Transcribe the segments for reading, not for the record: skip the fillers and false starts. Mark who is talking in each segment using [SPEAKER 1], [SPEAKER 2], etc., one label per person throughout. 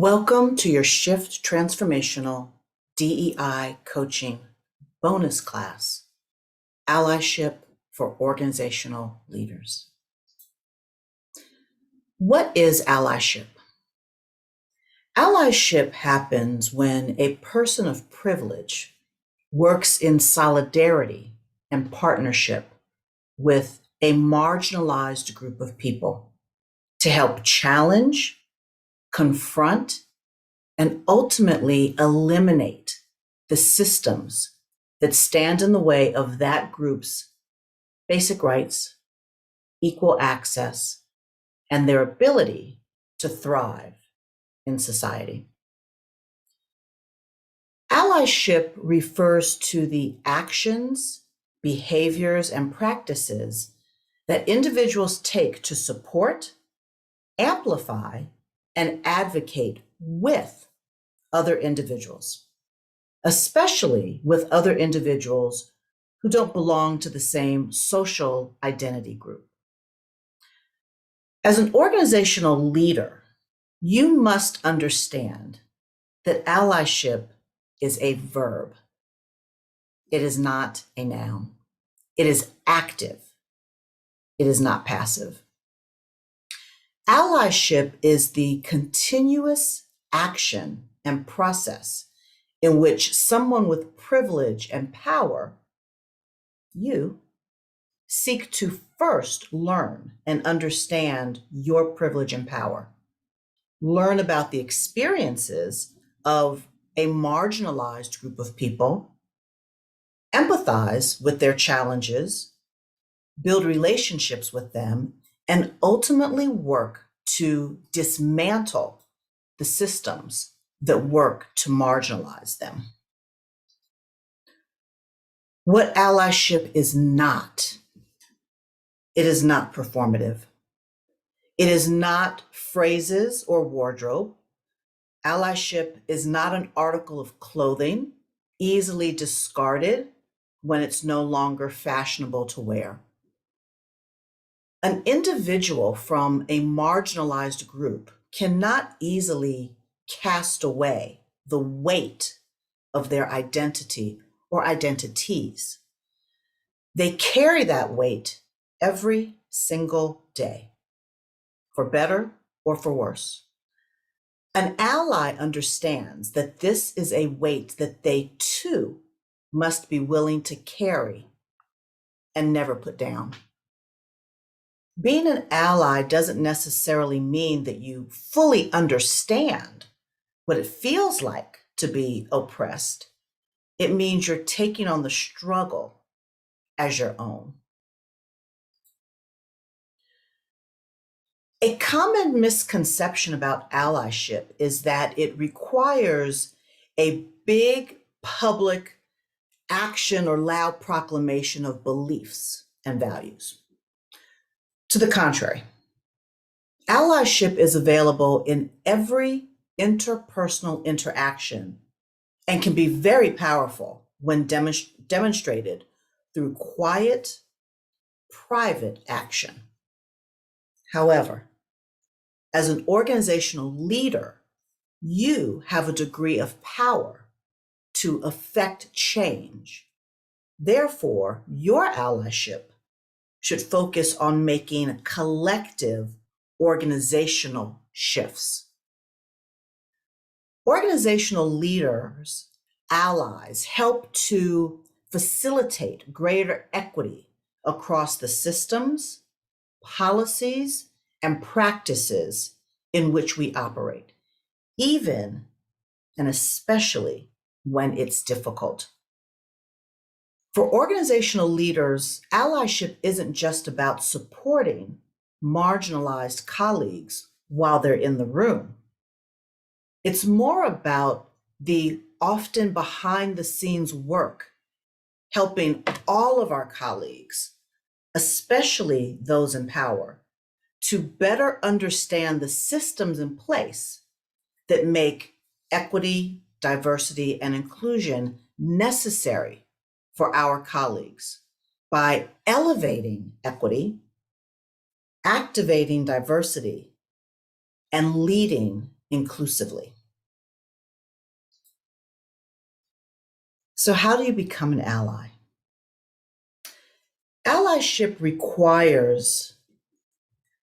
[SPEAKER 1] Welcome to your Shift Transformational DEI Coaching bonus class, Allyship for Organizational Leaders. What is allyship? Allyship happens when a person of privilege works in solidarity and partnership with a marginalized group of people to help challenge, confront, and ultimately eliminate the systems that stand in the way of that group's basic rights, equal access, and their ability to thrive in society. Allyship refers to the actions, behaviors, and practices that individuals take to support, amplify, and advocate with other individuals, especially with other individuals who don't belong to the same social identity group. As an organizational leader, you must understand that allyship is a verb. It is not a noun. It is active. It is not passive. Allyship is the continuous action and process in which someone with privilege and power, you, seek to first learn and understand your privilege and power. Learn about the experiences of a marginalized group of people, empathize with their challenges, build relationships with them, and ultimately work to dismantle the systems that work to marginalize them. What allyship is not, it is not performative. It is not phrases or wardrobe. Allyship is not an article of clothing, easily discarded when it's no longer fashionable to wear. An individual from a marginalized group cannot easily cast away the weight of their identity or identities. They carry that weight every single day, for better or for worse. An ally understands that this is a weight that they too must be willing to carry and never put down. Being an ally doesn't necessarily mean that you fully understand what it feels like to be oppressed. It means you're taking on the struggle as your own. A common misconception about allyship is that it requires a big public action or loud proclamation of beliefs and values. To the contrary, allyship is available in every interpersonal interaction and can be very powerful when demonstrated through quiet, private action. However, as an organizational leader, you have a degree of power to affect change. Therefore, your allyship should focus on making collective organizational shifts. Organizational leaders, allies, help to facilitate greater equity across the systems, policies, and practices in which we operate, even and especially when it's difficult. For organizational leaders, allyship isn't just about supporting marginalized colleagues while they're in the room. It's more about the often behind the scenes work, helping all of our colleagues, especially those in power, to better understand the systems in place that make equity, diversity, and inclusion necessary for our colleagues by elevating equity, activating diversity, and leading inclusively. So, how do you become an ally? Allyship requires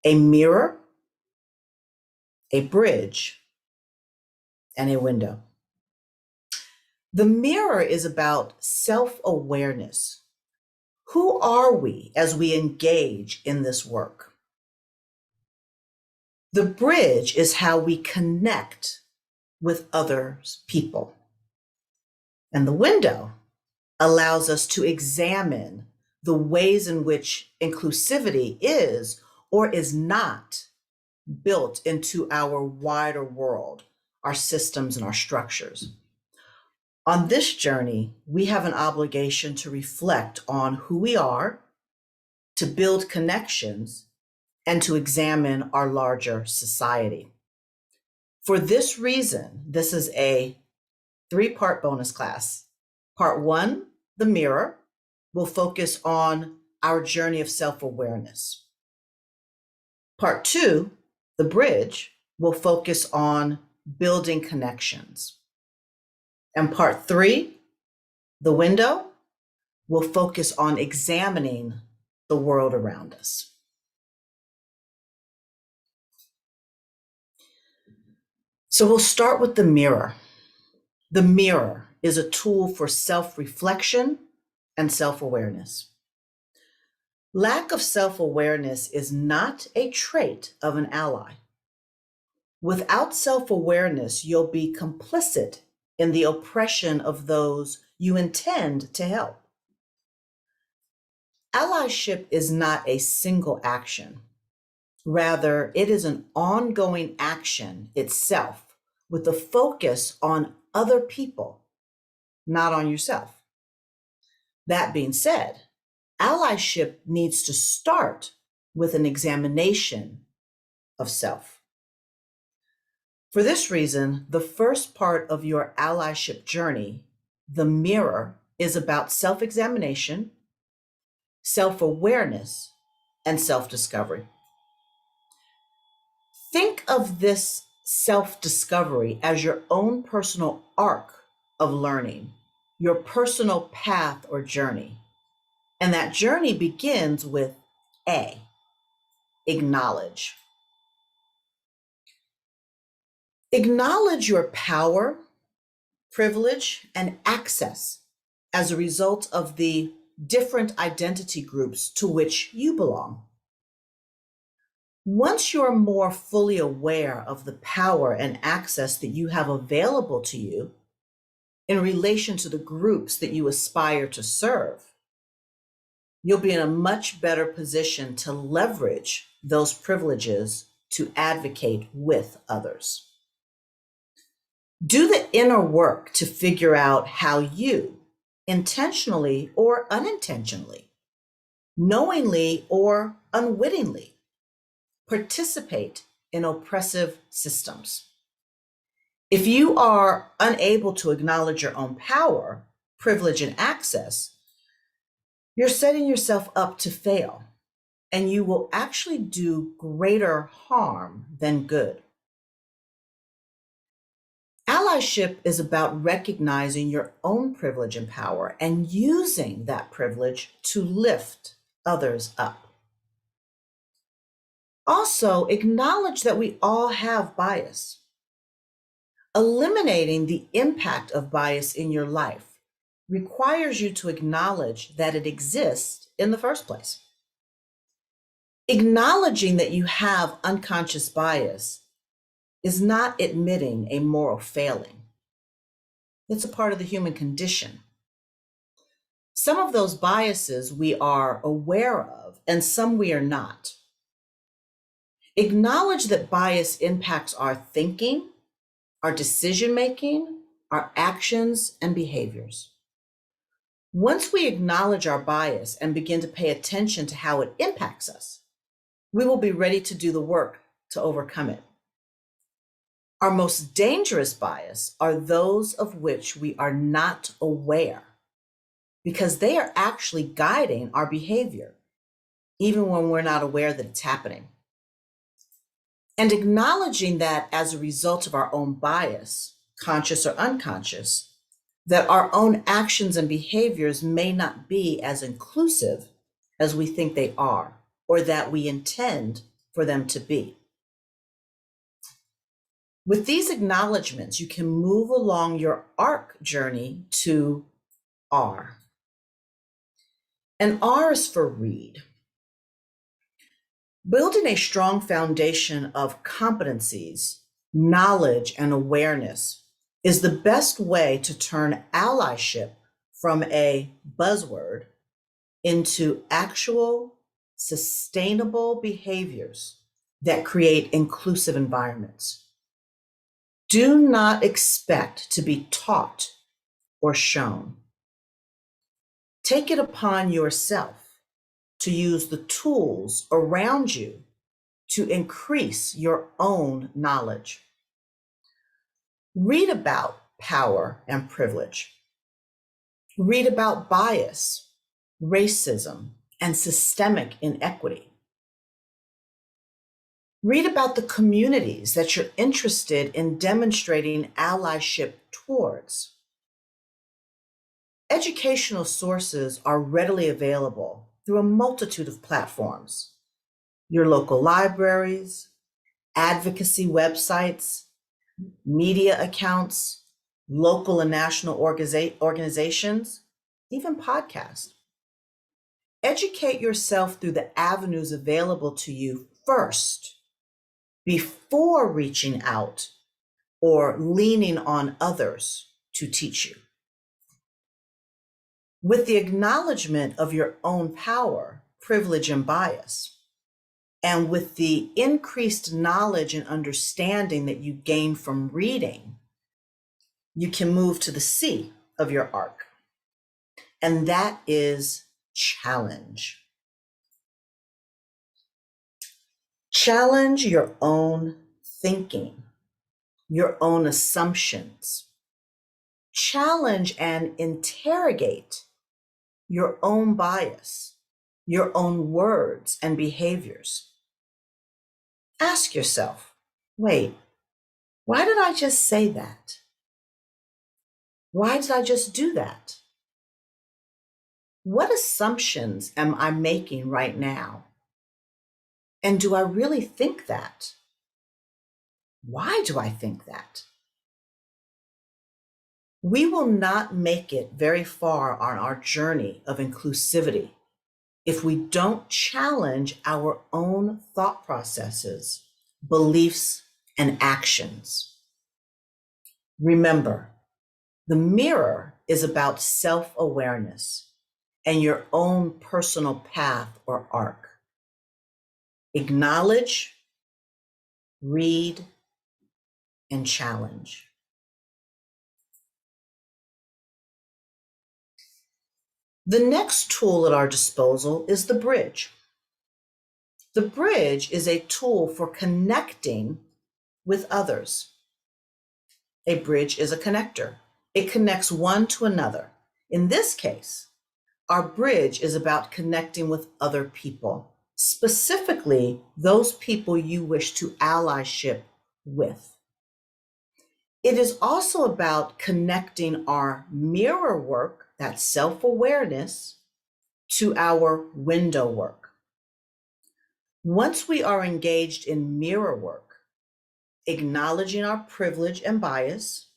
[SPEAKER 1] a mirror, a bridge, and a window. The mirror is about self-awareness. Who are we as we engage in this work? The bridge is how we connect with other people. And the window allows us to examine the ways in which inclusivity is or is not built into our wider world, our systems and our structures. On this journey, we have an obligation to reflect on who we are, to build connections, and to examine our larger society. For this reason, this is a 3-part bonus class. Part 1, the mirror, will focus on our journey of self-awareness. Part 2, the bridge, will focus on building connections. And part 3, the window, will focus on examining the world around us. So we'll start with the mirror. The mirror is a tool for self-reflection and self-awareness. Lack of self-awareness is not a trait of an ally. Without self-awareness, you'll be complicit in the oppression of those you intend to help. Allyship is not a single action. Rather, it is an ongoing action itself with a focus on other people, not on yourself. That being said, allyship needs to start with an examination of self. For this reason, the first part of your allyship journey, the mirror, is about self-examination, self-awareness, and self-discovery. Think of this self-discovery as your own personal arc of learning, your personal path or journey. And that journey begins with A, acknowledge. Acknowledge your power, privilege, and access as a result of the different identity groups to which you belong. Once you're more fully aware of the power and access that you have available to you in relation to the groups that you aspire to serve, you'll be in a much better position to leverage those privileges to advocate with others. Do the inner work to figure out how you, intentionally or unintentionally, knowingly or unwittingly, participate in oppressive systems. If you are unable to acknowledge your own power, privilege, and access, you're setting yourself up to fail, and you will actually do greater harm than good. Allyship is about recognizing your own privilege and power and using that privilege to lift others up. Also, acknowledge that we all have bias. Eliminating the impact of bias in your life requires you to acknowledge that it exists in the first place. Acknowledging that you have unconscious bias is not admitting a moral failing. It's a part of the human condition. Some of those biases we are aware of, and some we are not. Acknowledge that bias impacts our thinking, our decision-making, our actions, and behaviors. Once we acknowledge our bias and begin to pay attention to how it impacts us, we will be ready to do the work to overcome it. Our most dangerous bias are those of which we are not aware, because they are actually guiding our behavior, even when we're not aware that it's happening. And acknowledging that as a result of our own bias, conscious or unconscious, that our own actions and behaviors may not be as inclusive as we think they are, or that we intend for them to be. With these acknowledgments, you can move along your arc journey to R. And R is for read. Building a strong foundation of competencies, knowledge, and awareness is the best way to turn allyship from a buzzword into actual, sustainable behaviors that create inclusive environments. Do not expect to be taught or shown. Take it upon yourself to use the tools around you to increase your own knowledge. Read about power and privilege. Read about bias, racism, and systemic inequity. Read about the communities that you're interested in demonstrating allyship towards. Educational sources are readily available through a multitude of platforms. Your local libraries, advocacy websites, media accounts, local and national organizations, even podcasts. Educate yourself through the avenues available to you first before reaching out or leaning on others to teach you. With the acknowledgement of your own power, privilege, and bias, and with the increased knowledge and understanding that you gain from reading, you can move to the C of your arc, and that is challenge. Challenge your own thinking, your own assumptions. Challenge and interrogate your own bias, your own words and behaviors. Ask yourself, wait, why did I just say that? Why did I just do that? What assumptions am I making right now? And do I really think that? Why do I think that? We will not make it very far on our journey of inclusivity if we don't challenge our own thought processes, beliefs, and actions. Remember, the mirror is about self-awareness and your own personal path or arc. Acknowledge, read, and challenge. The next tool at our disposal is the bridge. The bridge is a tool for connecting with others. A bridge is a connector. It connects one to another. In this case, our bridge is about connecting with other people, specifically those people you wish to allyship with. It is also about connecting our mirror work, that self-awareness, to our window work. Once we are engaged in mirror work, acknowledging our privilege and bias,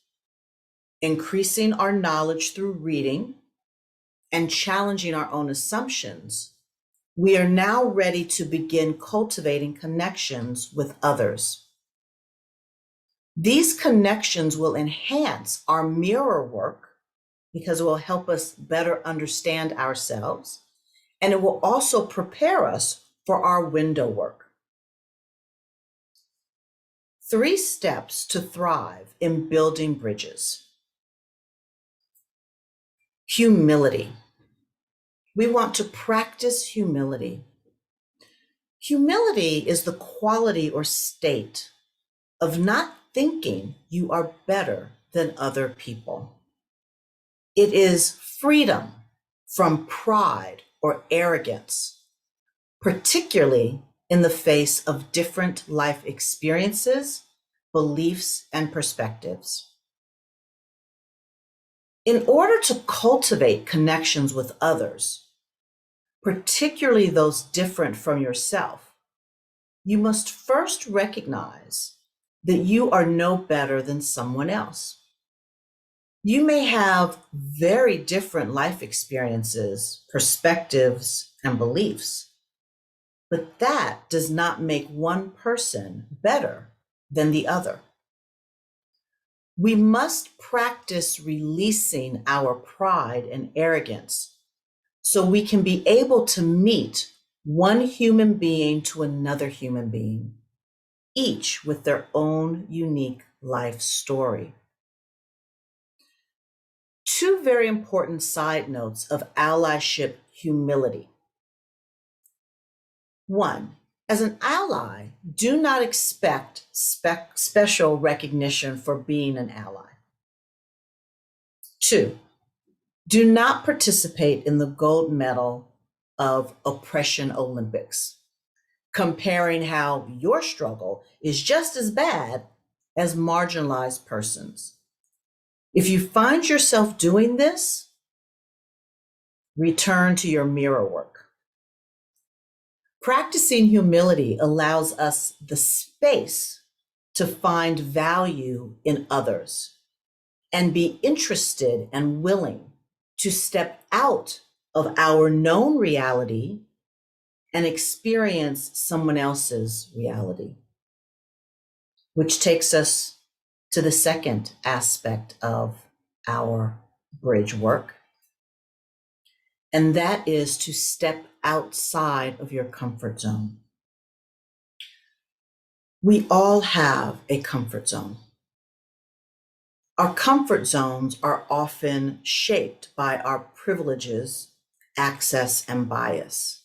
[SPEAKER 1] increasing our knowledge through reading, and challenging our own assumptions, we are now ready to begin cultivating connections with others. These connections will enhance our mirror work because it will help us better understand ourselves, and it will also prepare us for our window work. 3 steps to thrive in building bridges. Humility. We want to practice humility. Humility is the quality or state of not thinking you are better than other people. It is freedom from pride or arrogance, particularly in the face of different life experiences, beliefs, and perspectives. In order to cultivate connections with others, particularly those different from yourself, you must first recognize that you are no better than someone else. You may have very different life experiences, perspectives, and beliefs, but that does not make one person better than the other. We must practice releasing our pride and arrogance so we can be able to meet one human being to another human being, each with their own unique life story. Two very important side notes of allyship humility. One, as an ally, do not expect special recognition for being an ally. Two, do not participate in the gold medal of oppression Olympics, comparing how your struggle is just as bad as marginalized persons. If you find yourself doing this, return to your mirror work. Practicing humility allows us the space to find value in others and be interested and willing to step out of our known reality and experience someone else's reality. Which takes us to the second aspect of our bridge work, and that is to step outside of your comfort zone. We all have a comfort zone. Our comfort zones are often shaped by our privileges, access, and bias.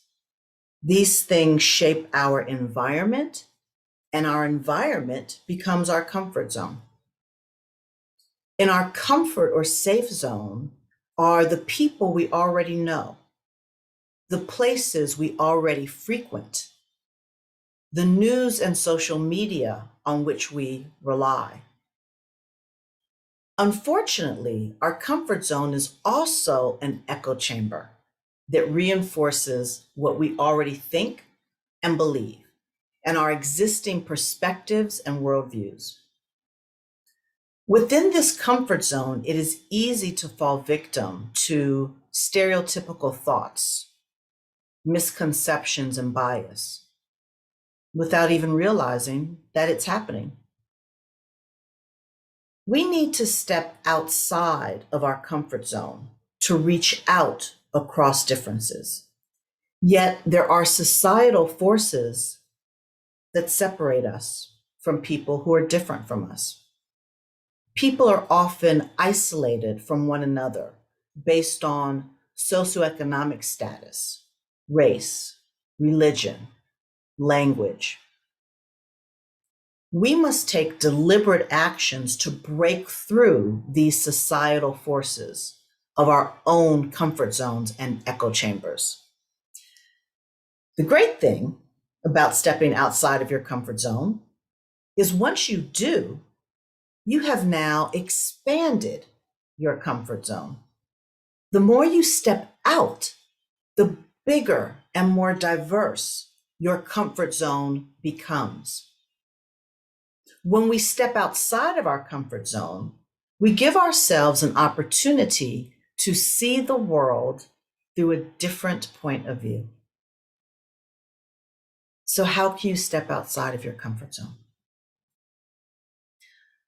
[SPEAKER 1] These things shape our environment, and our environment becomes our comfort zone. In our comfort or safe zone are the people we already know, the places we already frequent, the news and social media on which we rely. Unfortunately, our comfort zone is also an echo chamber that reinforces what we already think and believe, and our existing perspectives and worldviews. Within this comfort zone, it is easy to fall victim to stereotypical thoughts, misconceptions, and bias without even realizing that it's happening. We need to step outside of our comfort zone to reach out across differences. Yet there are societal forces that separate us from people who are different from us. People are often isolated from one another based on socioeconomic status, race, religion, language. We must take deliberate actions to break through these societal forces of our own comfort zones and echo chambers. The great thing about stepping outside of your comfort zone is once you do, you have now expanded your comfort zone. The more you step out, the bigger and more diverse your comfort zone becomes. When we step outside of our comfort zone, we give ourselves an opportunity to see the world through a different point of view. So, how can you step outside of your comfort zone?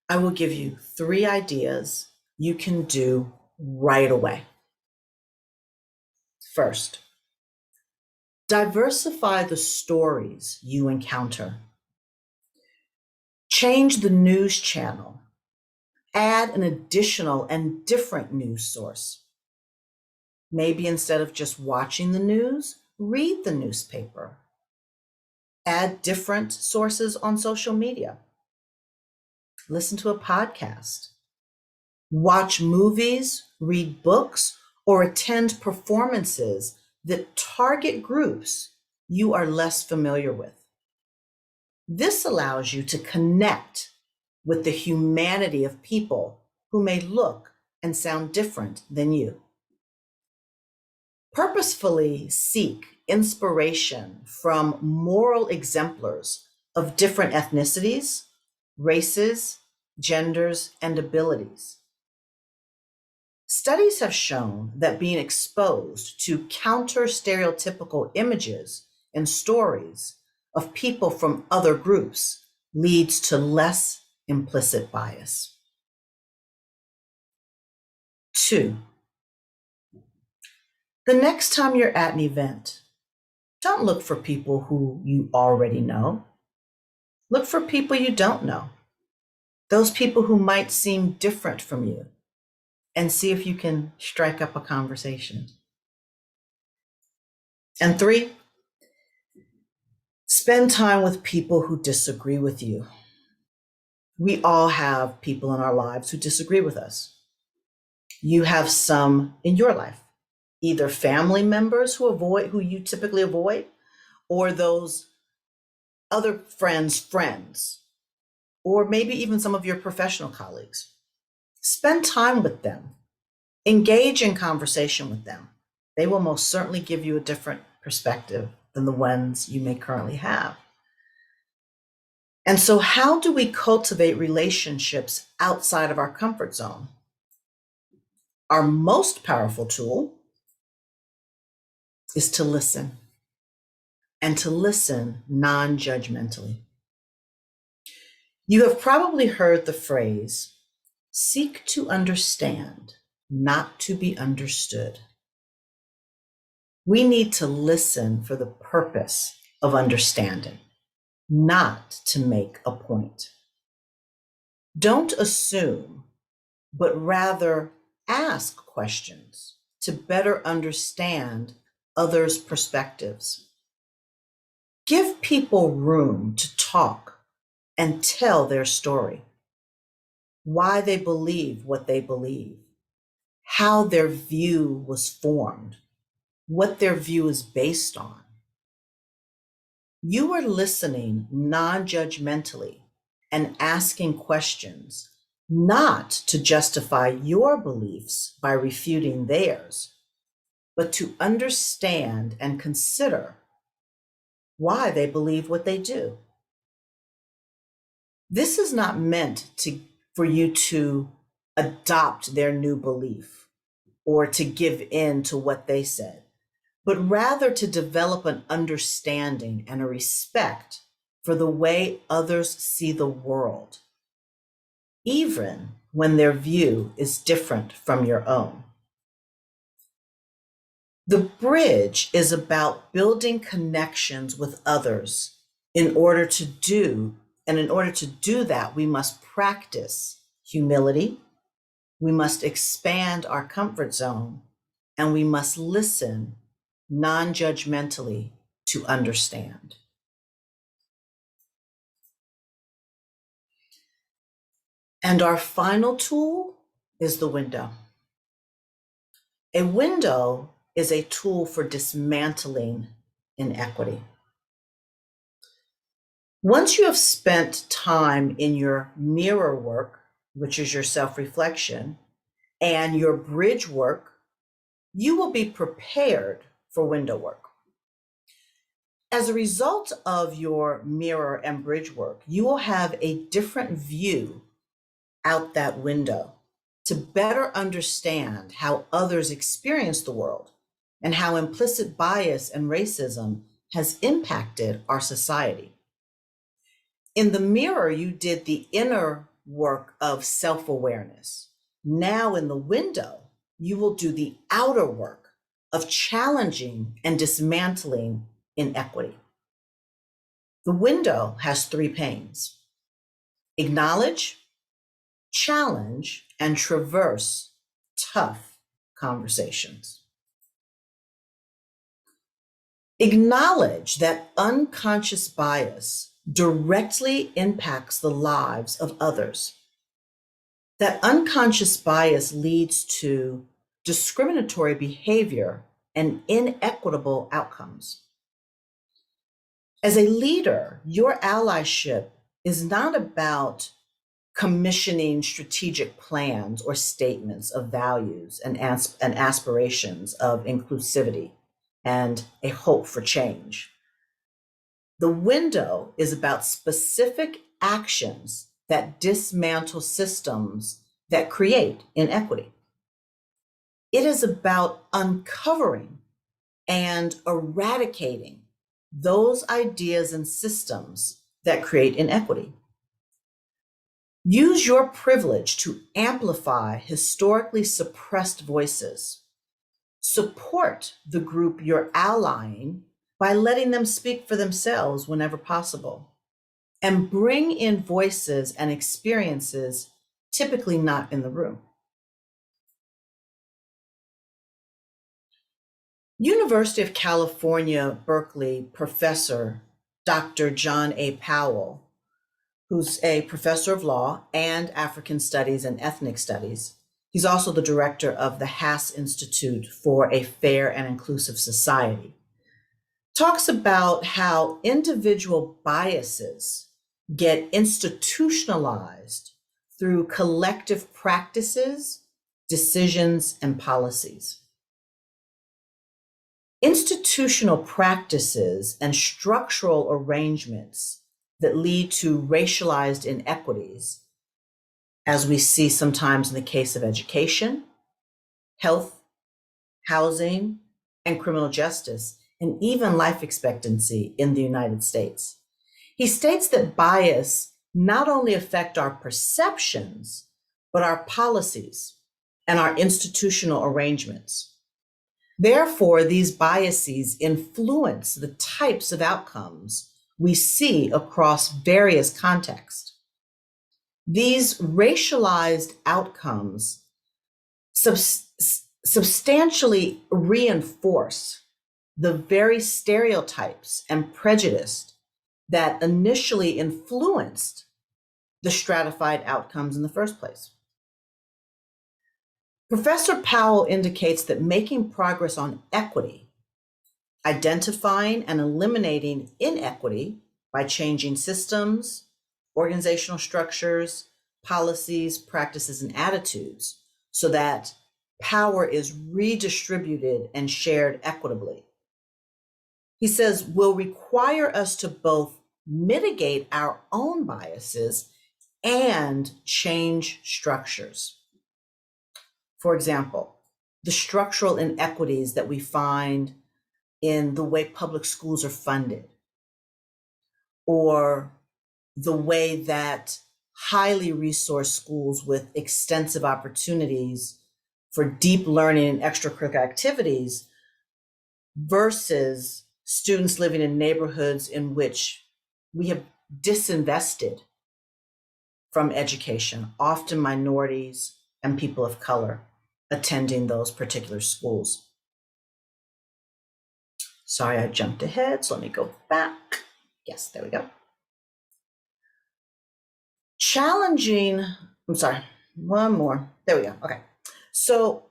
[SPEAKER 1] I will give you 3 ideas you can do right away. First, diversify the stories you encounter. Change the news channel. Add an additional and different news source. Maybe instead of just watching the news, read the newspaper. Add different sources on social media. Listen to a podcast. Watch movies, read books, or attend performances that target groups you are less familiar with. This allows you to connect with the humanity of people who may look and sound different than you. Purposefully seek inspiration from moral exemplars of different ethnicities, races, genders, and abilities. Studies have shown that being exposed to counter stereotypical images and stories of people from other groups leads to less implicit bias. 2, the next time you're at an event, don't look for people who you already know. Look for people you don't know, those people who might seem different from you, and see if you can strike up a conversation. And 3, spend time with people who disagree with you. We all have people in our lives who disagree with us. You have some in your life, either family members who you typically avoid, or those other friends, or maybe even some of your professional colleagues. Spend time with them. Engage in conversation with them. They will most certainly give you a different perspective than the ones you may currently have. And so, how do we cultivate relationships outside of our comfort zone? Our most powerful tool is to listen, and to listen non-judgmentally. You have probably heard the phrase, seek to understand, not to be understood. We need to listen for the purpose of understanding, not to make a point. Don't assume, but rather ask questions to better understand others' perspectives. Give people room to talk and tell their story, why they believe what they believe, how their view was formed, what their view is based on. You are listening non-judgmentally and asking questions, not to justify your beliefs by refuting theirs, but to understand and consider why they believe what they do. This is not meant for you to adopt their new belief or to give in to what they said, but rather to develop an understanding and a respect for the way others see the world, even when their view is different from your own. The bridge is about building connections with others. In order to do that, we must practice humility, we must expand our comfort zone, and we must listen non-judgmentally to understand. And our final tool is the window. A window is a tool for dismantling inequity. Once you have spent time in your mirror work, which is your self-reflection, and your bridge work, you will be prepared for window work. As a result of your mirror and bridge work, you will have a different view out that window to better understand how others experience the world and how implicit bias and racism has impacted our society. In the mirror, you did the inner work of self-awareness. Now in the window, you will do the outer work of challenging and dismantling inequity. The window has 3 panes: acknowledge, challenge, and traverse tough conversations. Acknowledge that unconscious bias directly impacts the lives of others. That unconscious bias leads to discriminatory behavior and inequitable outcomes. As a leader, your allyship is not about commissioning strategic plans or statements of values and aspirations of inclusivity and a hope for change. The window is about specific actions that dismantle systems that create inequity. It is about uncovering and eradicating those ideas and systems that create inequity. Use your privilege to amplify historically suppressed voices. Support the group you're allying by letting them speak for themselves whenever possible. And bring in voices and experiences typically not in the room. University of California, Berkeley professor Dr. John A. Powell, who's a professor of law and African studies and ethnic studies. He's also the director of the Haas Institute for a Fair and Inclusive Society. Talks about how individual biases get institutionalized through collective practices, decisions, and policies. Institutional practices and structural arrangements that lead to racialized inequities, as we see sometimes in the case of education, health, housing, and criminal justice, and even life expectancy in the United States. He states that bias not only affect our perceptions, but our policies and our institutional arrangements. Therefore, these biases influence the types of outcomes we see across various contexts. These racialized outcomes substantially reinforce the very stereotypes and prejudice that initially influenced the stratified outcomes in the first place. Professor Powell indicates that making progress on equity, identifying and eliminating inequity by changing systems, organizational structures, policies, practices, and attitudes so that power is redistributed and shared equitably. He says will require us to both mitigate our own biases and change structures. For example, the structural inequities that we find in the way public schools are funded, or the way that highly resourced schools with extensive opportunities for deep learning and extracurricular activities versus students living in neighborhoods in which we have disinvested from education, often minorities and people of color attending those particular schools. Sorry, I jumped ahead, so let me go back. Yes, there we go. One more. There we go. Okay. So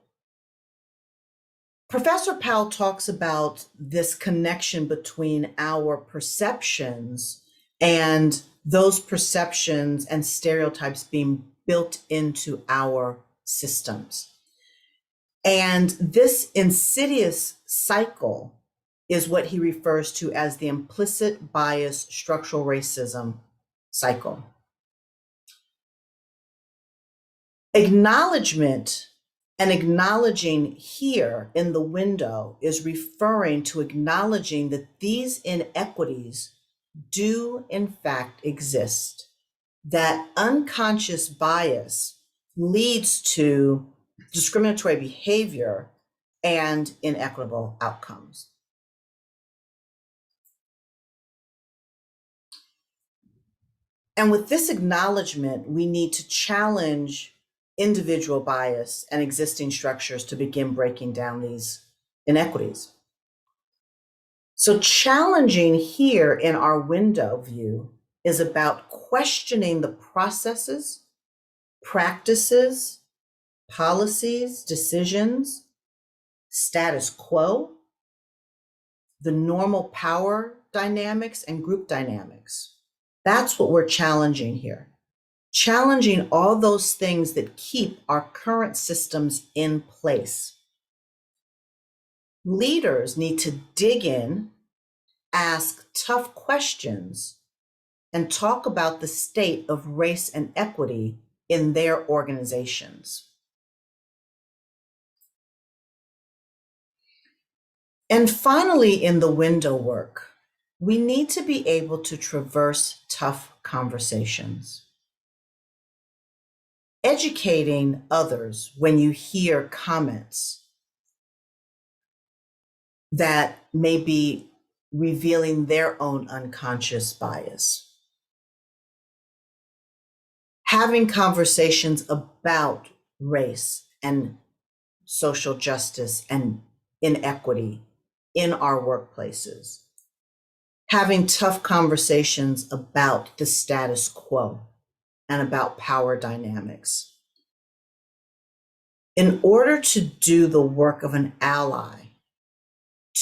[SPEAKER 1] Professor Powell talks about this connection between our perceptions and those perceptions and stereotypes being built into our systems. And this insidious cycle is what he refers to as the implicit bias structural racism cycle. Acknowledgement and acknowledging here in the window is referring to acknowledging that these inequities do in fact exist, that unconscious bias leads to discriminatory behavior and inequitable outcomes. And with this acknowledgement, we need to challenge individual bias and existing structures to begin breaking down these inequities. So challenging here in our window view is about questioning the processes, practices, policies, decisions, status quo, the normal power dynamics and group dynamics. That's what we're challenging here. Challenging all those things that keep our current systems in place. Leaders need to dig in, ask tough questions, and talk about the state of race and equity in their organizations. And finally, in the window work, we need to be able to traverse tough conversations. Educating others when you hear comments that may be revealing their own unconscious bias. Having conversations about race and social justice and inequity in our workplaces. Having tough conversations about the status quo and about power dynamics. In order to do the work of an ally,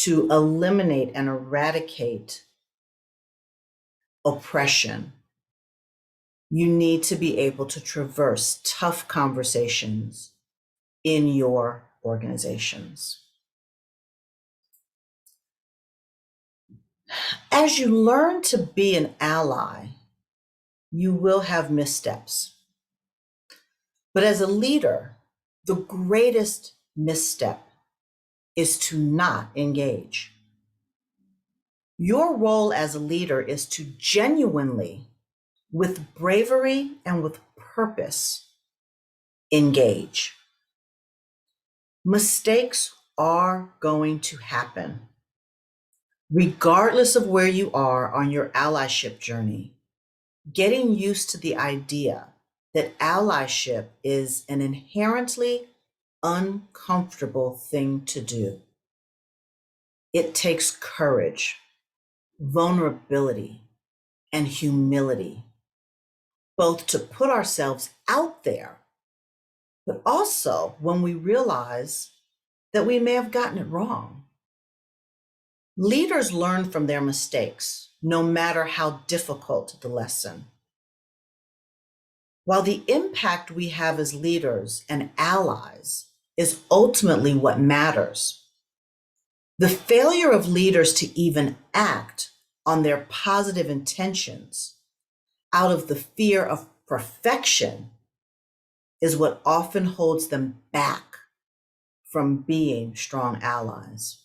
[SPEAKER 1] to eliminate and eradicate oppression, you need to be able to traverse tough conversations in your organizations. As you learn to be an ally, you will have missteps. But as a leader, the greatest misstep is to not engage. Your role as a leader is to genuinely, with bravery and with purpose, engage. Mistakes are going to happen. Regardless of where you are on your allyship journey, getting used to the idea that allyship is an inherently uncomfortable thing to do. It takes courage, vulnerability, and humility, both to put ourselves out there, but also when we realize that we may have gotten it wrong. Leaders learn from their mistakes, no matter how difficult the lesson. While the impact we have as leaders and allies is ultimately what matters, the failure of leaders to even act on their positive intentions out of the fear of perfection is what often holds them back from being strong allies.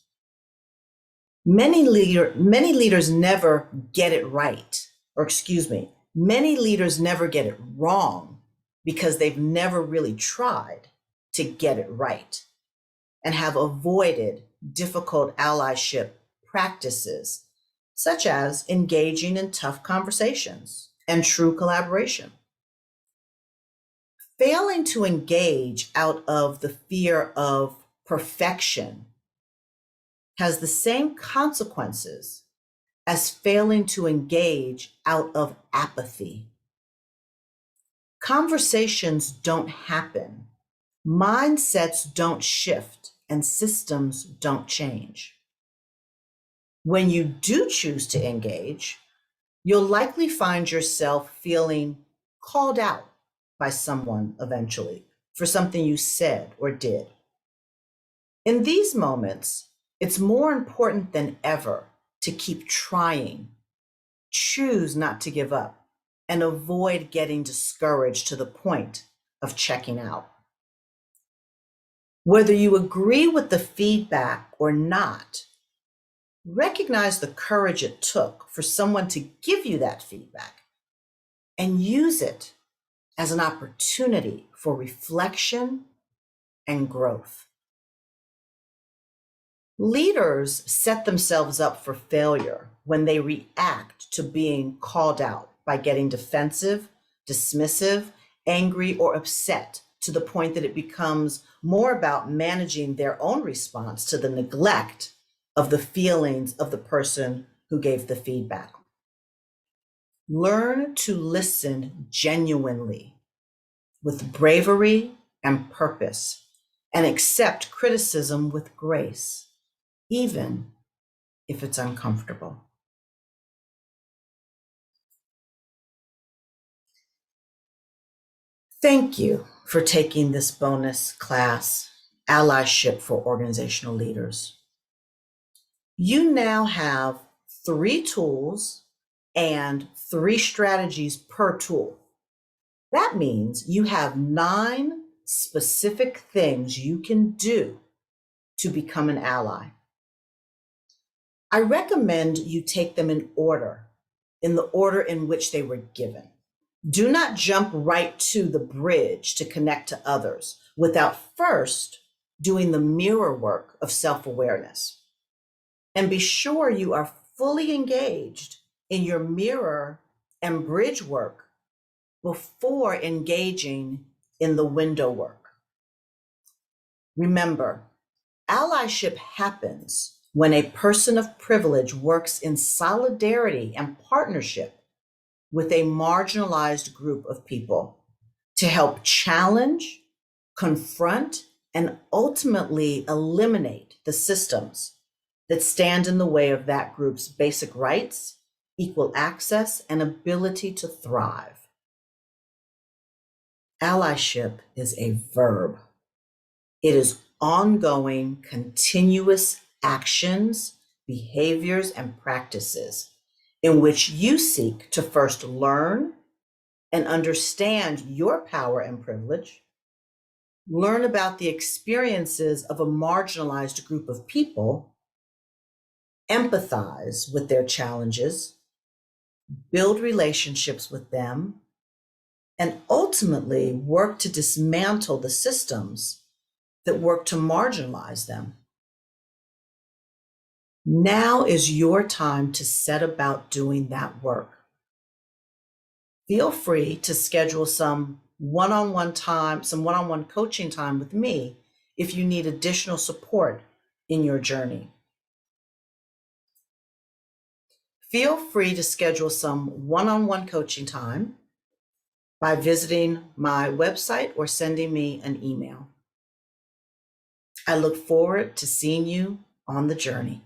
[SPEAKER 1] Many leaders never get it right, many leaders never get it wrong because they've never really tried to get it right and have avoided difficult allyship practices, such as engaging in tough conversations and true collaboration. Failing to engage out of the fear of perfection has the same consequences as failing to engage out of apathy. Conversations don't happen, mindsets don't shift, and systems don't change. When you do choose to engage, you'll likely find yourself feeling called out by someone eventually for something you said or did. In these moments, it's more important than ever to keep trying, choose not to give up, and avoid getting discouraged to the point of checking out. Whether you agree with the feedback or not, recognize the courage it took for someone to give you that feedback and use it as an opportunity for reflection and growth. Leaders set themselves up for failure when they react to being called out by getting defensive, dismissive, angry, or upset to the point that it becomes more about managing their own response to the neglect of the feelings of the person who gave the feedback. Learn to listen genuinely with bravery and purpose, and accept criticism with grace, even if it's uncomfortable. Thank you for taking this bonus class, Allyship for Organizational Leaders. You now have 3 tools and 3 strategies per tool. That means you have 9 specific things you can do to become an ally. I recommend you take them in the order in which they were given. Do not jump right to the bridge to connect to others without first doing the mirror work of self-awareness. And be sure you are fully engaged in your mirror and bridge work before engaging in the window work. Remember, allyship happens when a person of privilege works in solidarity and partnership with a marginalized group of people to help challenge, confront, and ultimately eliminate the systems that stand in the way of that group's basic rights, equal access, and ability to thrive. Allyship is a verb. It is ongoing, continuous actions, behaviors, and practices in which you seek to first learn and understand your power and privilege, learn about the experiences of a marginalized group of people, empathize with their challenges, build relationships with them, and ultimately work to dismantle the systems that work to marginalize them. Now is your time to set about doing that work. Feel free to schedule some one-on-one time, some one-on-one coaching time with me if you need additional support in your journey. Feel free to schedule some one-on-one coaching time by visiting my website or sending me an email. I look forward to seeing you on the journey.